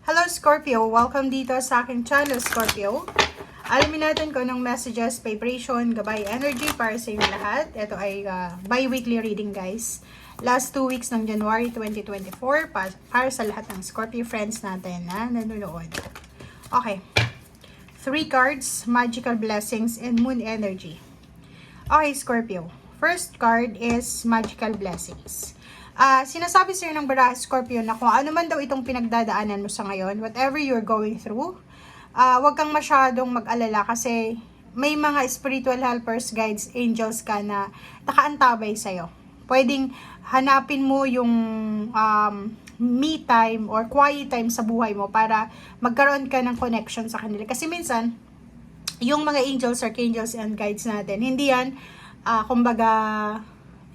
Hello Scorpio! Welcome dito sa aking channel Scorpio. Alamin natin kung anong messages, vibration, gabay, energy para sa inyo lahat. Ito ay bi-weekly reading guys. Last 2 weeks ng January 2024 para sa lahat ng Scorpio friends natin na nanonood. Okay. 3 cards, magical blessings, and moon energy. Okay Scorpio. First card is magical blessings. Sinasabi sa'yo ng baraha Scorpio na kung ano man daw itong pinagdadaanan mo sa ngayon, whatever you're going through, huwag kang masyadong mag-alala kasi may mga spiritual helpers, guides, angels ka na nakaantabay sa'yo. Pwedeng hanapin mo yung me time or quiet time sa buhay mo para magkaroon ka ng connection sa kanila. Kasi minsan, yung mga angels, archangels, and guides natin, hindi yan, kumbaga,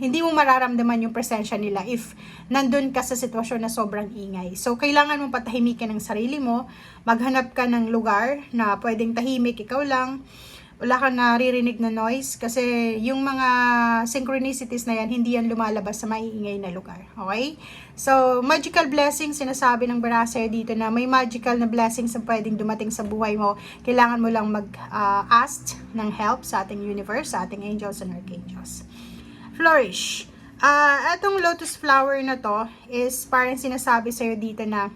hindi mo mararamdaman yung presensya nila if nandun ka sa sitwasyon na sobrang ingay. So, kailangan mong patahimikin ang sarili mo, maghanap ka ng lugar na pwedeng tahimik, ikaw lang, wala kang naririnig na noise, kasi yung mga synchronicities na yan, hindi yan lumalabas sa maiingay na lugar. Okay? So, magical blessings, sinasabi ng baraha dito na may magical na blessings na pwedeng dumating sa buhay mo. Kailangan mo lang mag-ask ng help sa ating universe, sa ating angels and archangels. Flourish. Etong lotus flower na to is parang sinasabi sa'yo dito na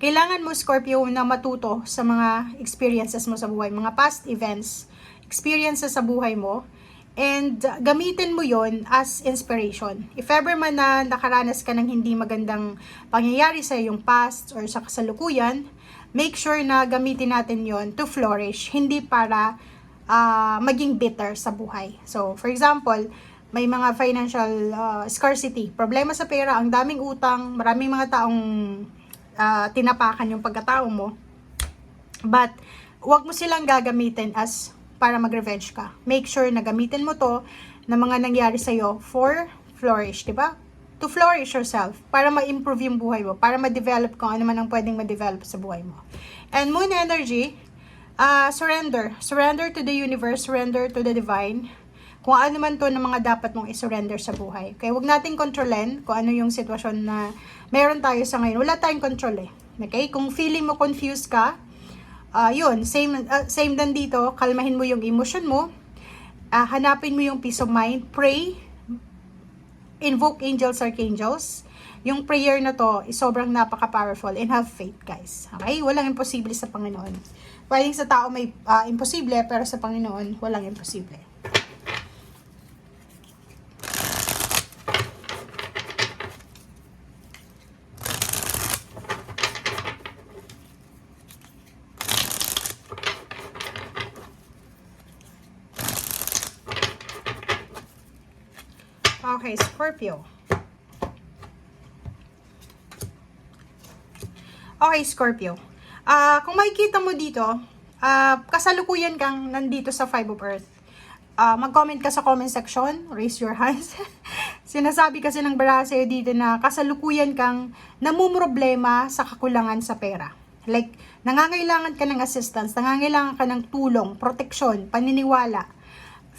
kailangan mo, Scorpio, na matuto sa mga experiences mo sa buhay, mga past events, experiences sa buhay mo, and gamitin mo yon as inspiration. If ever man na nakaranas ka ng hindi magandang pangyayari sa iyong past or sa kasalukuyan, make sure na gamitin natin yon to flourish, hindi para maging bitter sa buhay. So, for example, may mga financial scarcity, problema sa pera, ang daming utang, maraming mga taong tinapakan yung pagkatao mo. But, wag mo silang gagamitin as para mag-revenge ka. Make sure na gamitin mo to na mga nangyari sa'yo for flourish, di ba? To flourish yourself, para ma-improve yung buhay mo, para ma-develop kung ano man ang pwedeng ma-develop sa buhay mo. And moon energy, surrender. Surrender to the universe, surrender to the divine. Kung ano man to na mga dapat mong i-surrender sa buhay. Okay, huwag nating kontrolin kung ano yung sitwasyon na meron tayo sa ngayon. Wala tayong control eh. Okay, kung feeling mo confused ka, yun, same din dito, kalmahin mo yung emotion mo, hanapin mo yung peace of mind, pray, invoke angels, archangels. Yung prayer na to is sobrang napaka-powerful, and have faith, guys. Okay? Walang imposible sa Panginoon. Pwedeng sa tao may imposible, pero sa Panginoon, walang imposible. Okay, Scorpio. Okay, Scorpio. Kung makikita mo dito, kasalukuyan kang nandito sa 5 of Earth. Mag-comment ka sa comment section, raise your hands. Sinasabi kasi ng baraha sa'yo dito na kasalukuyan kang namumroblema sa kakulangan sa pera. Like, nangangailangan ka ng assistance, nangangailangan ka ng tulong, proteksyon, paniniwala.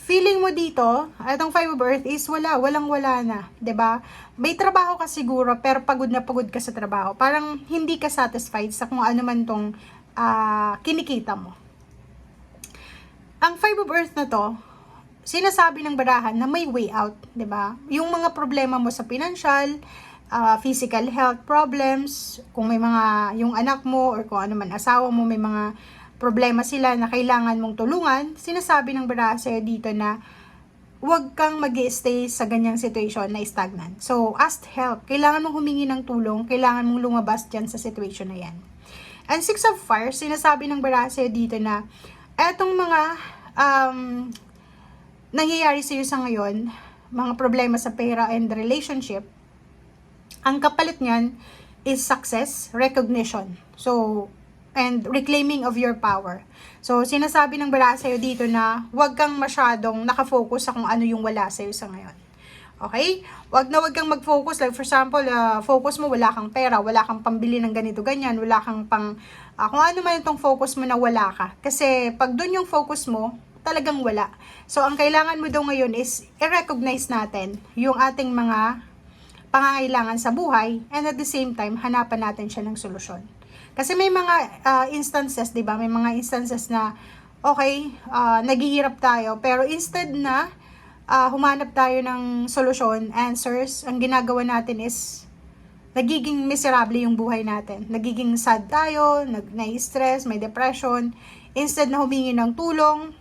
Feeling mo dito, itong 5 of Earth is walang-wala na, 'di ba? May trabaho ka siguro pero pagod na pagod ka sa trabaho. Parang hindi ka satisfied sa kung ano man tong kinikita mo. Ang 5 of Earth na to, sinasabi ng barahan na may way out, 'di ba? Yung mga problema mo sa financial, physical health problems, kung may mga yung anak mo or kung ano man asawa mo may mga problema sila na kailangan mong tulungan, sinasabi ng baraha sa'yo dito na huwag kang mag-i-stay sa ganyang situation na stagnant. So, ask help. Kailangan mong humingi ng tulong, kailangan mong lumabas dyan sa situation na yan. And 6 of Fire, sinasabi ng baraha sa'yo dito na etong mga nangyayari sa'yo sa ngayon, mga problema sa pera and relationship, ang kapalit niyan is success, recognition. So, and reclaiming of your power. So, sinasabi ng baraha sa'yo dito na huwag kang masyadong nakafocus sa kung ano yung wala sa'yo sa ngayon. Okay? Huwag kang mag-focus. Like, for example, focus mo, wala kang pera, wala kang pambili ng ganito, ganyan, wala kang pang, kung ano man itong focus mo na wala ka. Kasi, pag dun yung focus mo, talagang wala. So, ang kailangan mo daw ngayon is i-recognize natin yung ating mga pangangailangan sa buhay, and at the same time, hanapan natin siya ng solusyon. Kasi may mga instances, di ba? May mga instances na, okay, naghihirap tayo, pero instead na humanap tayo ng solusyon, answers, ang ginagawa natin is, nagiging miserable yung buhay natin. Nagiging sad tayo, na-stress, may depression. Instead na humingi ng tulong,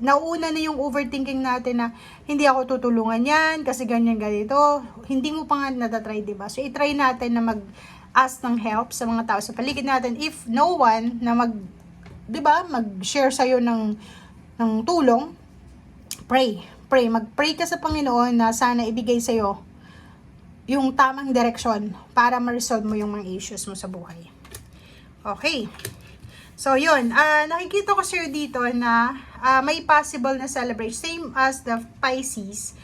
nauuna na yung overthinking natin na hindi ako tutulungan yan kasi ganyan ganito. Hindi mo pa nga natatry, diba? So, itry natin na mag-ask ng help sa mga tao sa paligid natin. If no one na diba, mag-share sa'yo ng tulong, pray. Mag-pray ka sa Panginoon na sana ibigay sa'yo yung tamang direksyon para ma-resolve mo yung mga issues mo sa buhay. Okay. So, yun. Nakikita ko sa'yo dito na may possible na celebration. Same as the Pisces.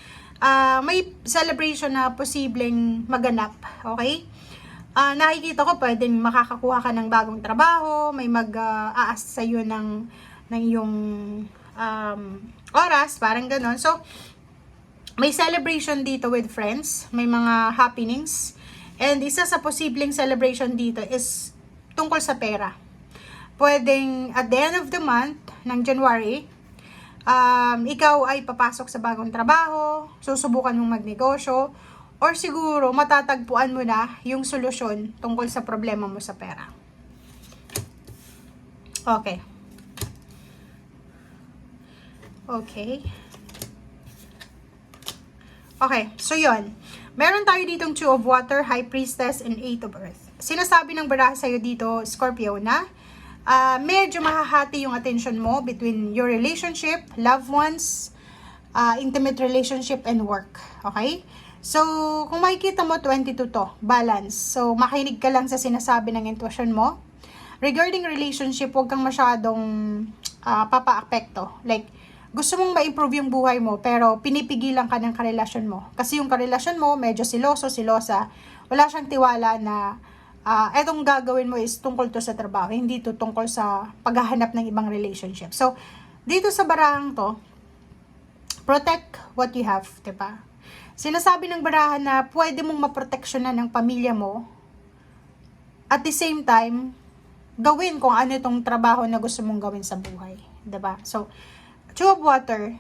May celebration na posibleng maganap. Okay? Nakikita ko pwedeng makakakuha ka ng bagong trabaho. May mag-a-ask sa'yo ng yung oras. Parang ganon. So, may celebration dito with friends. May mga happenings. And isa sa posibleng celebration dito is tungkol sa pera. Pwedeng at the end of the month ng January, ikaw ay papasok sa bagong trabaho, susubukan mong magnegosyo, or siguro matatagpuan mo na yung solusyon tungkol sa problema mo sa pera. Okay. Okay, so yun. Meron tayo ditong 2 of Water, High Priestess, and 8 of Earth. Sinasabi ng baraha sa'yo dito, Scorpio, na medyo mahahati yung attention mo between your relationship, loved ones, intimate relationship, and work. Okay? So, kung makikita mo, 22 to, balance. So, makinig ka lang sa sinasabi ng intuition mo. Regarding relationship, huwag kang masyadong papa-apekto. Like, gusto mong ma-improve yung buhay mo, pero pinipigilan ka ng karelasyon mo. Kasi yung karelasyon mo, medyo silosa, wala siyang tiwala na etong gagawin mo is tungkol to sa trabaho, hindi to tungkol sa paghahanap ng ibang relationship. So, dito sa barahang to, protect what you have, diba? Sinasabi ng barahan na pwede mong maproteksyonan ng pamilya mo, at the same time, gawin kung ano itong trabaho na gusto mong gawin sa buhay, diba? So, 2 of Water,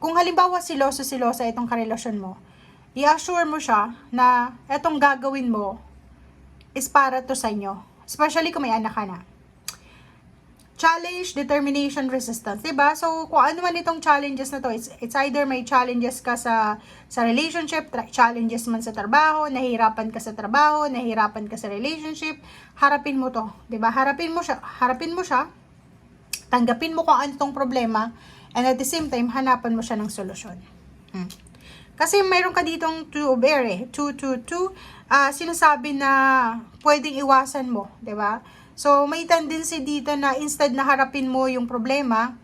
kung halimbawa silosa itong karelasyon mo, i-assure mo siya na etong gagawin mo is para to sa inyo. Especially kung may anak ka na. Challenge, determination, resistance. Diba? So, kung ano man itong challenges na to, it's either may challenges ka sa relationship, challenges man sa trabaho, nahihirapan ka sa trabaho, nahihirapan ka sa relationship, harapin mo to. Diba? Harapin mo siya, tanggapin mo kung ano tong problema, and at the same time, hanapan mo siya ng solusyon. Kasi mayroon ka ditong 2 of Air 2, sinasabi na pwedeng iwasan mo, 'di ba? So may tendency dito na instead na harapin mo yung problema,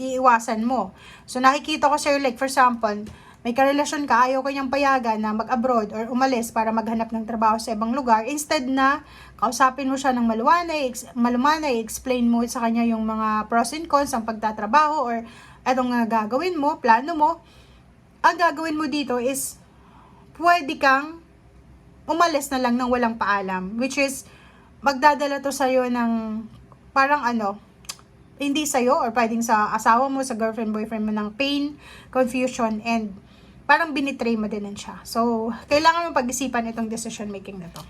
iiwasan mo. So nakikita ko sir, like for example, may karelasyon ka, ayaw kanyang payagan na mag-abroad or umalis para maghanap ng trabaho sa ibang lugar, instead na kausapin mo siya ng malumanay, explain mo sa kanya yung mga pros and cons ng pagtatrabaho or etong gagawin mo, plano mo. Ang gagawin mo dito is, pwede kang umalis na lang ng walang paalam. Which is, magdadala to sa'yo ng, parang hindi sa'yo, or pwedeng sa asawa mo, sa girlfriend, boyfriend mo, ng pain, confusion, and parang binitray mo din siya. So, kailangan mo pag-isipan itong decision making na to.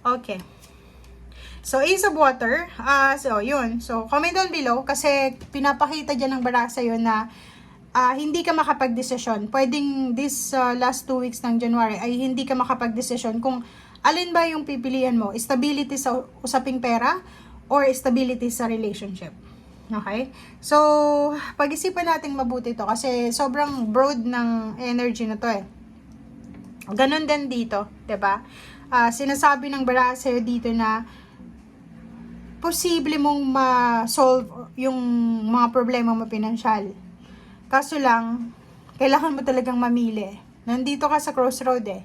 Okay. So, Ace of Water, so, yun. So, comment down below, kasi pinapakita dyan ng baraha sa'yo na hindi ka makapag-desisyon. Pwedeng this last 2 weeks ng January ay hindi ka makapag-desisyon kung alin ba yung pipilian mo. Stability sa usaping pera or stability sa relationship. Okay? So, pag-isipan natin mabuti to kasi sobrang broad ng energy na to eh. Ganon din dito, 'di ba? Sinasabi ng baraha sa'yo dito na posible mong ma-solve yung mga problema mo pinansyal. Kaso lang, kailangan mo talagang mamili. Nandito ka sa crossroad eh.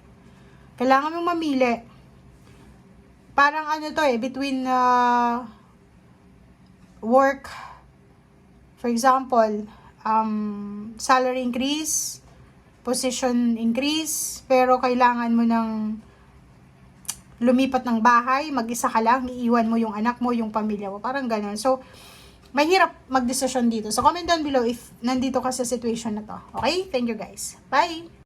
Kailangan mong mamili. Parang to eh, between work, for example, salary increase, position increase, pero kailangan mo ng lumipat ng bahay, mag-isa ka lang, iiwan mo yung anak mo, yung pamilya mo, parang ganun. So, mahirap magdesisyon dito. So, comment down below if nandito ka sa situation na to. Okay? Thank you guys. Bye!